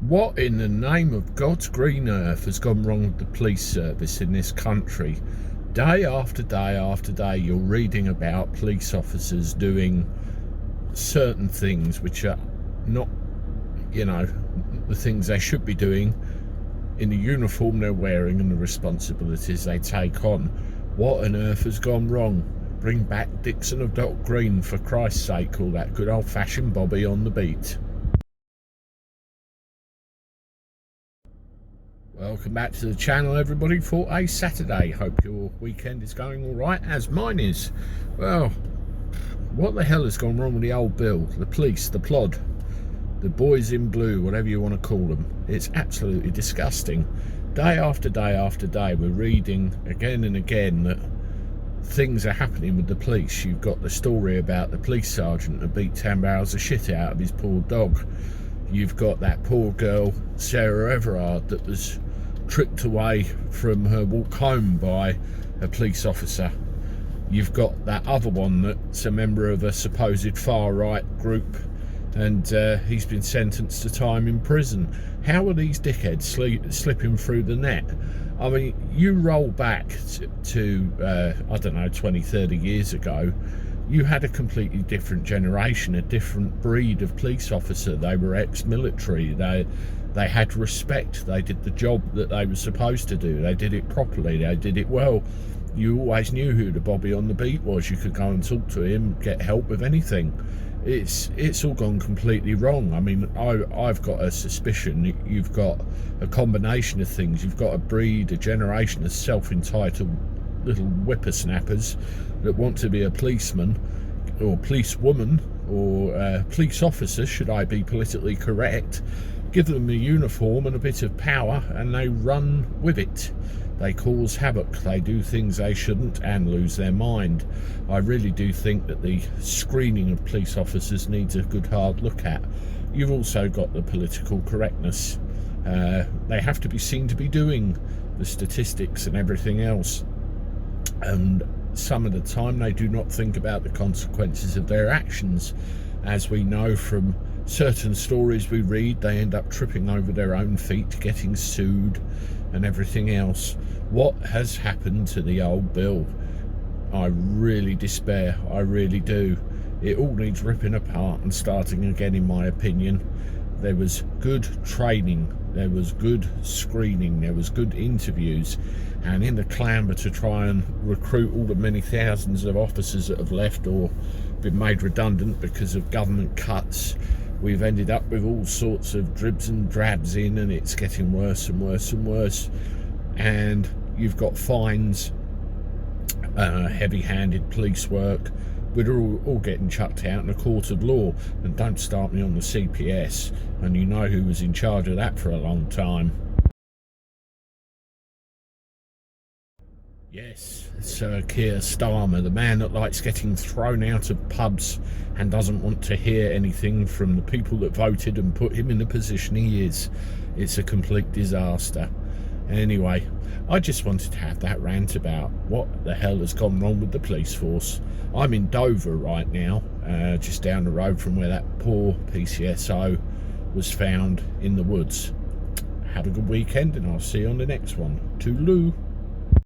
What in the name of God's green earth has gone wrong with the police service in this country? Day after day after day, you're reading about police officers doing certain things which are not, the things they should be doing in the uniform they're wearing and the responsibilities they take on. What on earth has gone wrong? Bring back Dickson of Dock Green, for Christ's sake, all that good old-fashioned Bobby on the beat. Welcome back to the channel, everybody, for a Saturday. Hope your weekend is going all right, as mine is. Well, what the hell has gone wrong with the old bill? The police, the plod, the boys in blue, whatever you want to call them. It's absolutely disgusting. Day after day after day, we're reading again and again that things are happening with the police. You've got the story about the police sergeant that beat 10 barrels of shit out of his poor dog. You've got that poor girl, Sarah Everard, that was tricked away from her walk home by a police officer. You've got that other one that's a member of a supposed far-right group, and he's been sentenced to time in prison. How are these dickheads slipping through the net? I mean, you roll back to I don't know, 20, 30 years ago, you had a completely different generation, a different breed of police officer. They were ex-military. They had respect. They did the job that they were supposed to do. They did it properly. They did it well. You always knew who the Bobby on the beat was. You could go and talk to him, get help with anything. It's all gone completely wrong. I mean, I've got a suspicion you've got a combination of things. You've got a breed, a generation of self-entitled little whippersnappers that want to be a policeman or policewoman or police officer, should I be politically correct. Give them a uniform and a bit of power and they run with it. They cause havoc, they do things they shouldn't and lose their mind. I really do think that the screening of police officers needs a good hard look at. You've also got the political correctness. They have to be seen to be doing the statistics and everything else, and some of the time they do not think about the consequences of their actions. As we know from certain stories we read, they end up tripping over their own feet, getting sued and everything else. What has happened to the old bill? I really despair, I really do. It all needs ripping apart and starting again, in my opinion. There was good training, there was good screening, there was good interviews, and in the clamber to try and recruit all the many thousands of officers that have left or been made redundant because of government cuts, we've ended up with all sorts of dribs and drabs in, and it's getting worse and worse and worse. And you've got fines, heavy-handed police work. We're all getting chucked out in a court of law. And don't start me on the CPS, and you know who was in charge of that for a long time. Yes, Sir Keir Starmer, the man that likes getting thrown out of pubs and doesn't want to hear anything from the people that voted and put him in the position he is. It's a complete disaster. Anyway, I just wanted to have that rant about what the hell has gone wrong with the police force. I'm in Dover right now, just down the road from where that poor PCSO was found in the woods. Have a good weekend, and I'll see you on the next one. Toodaloo.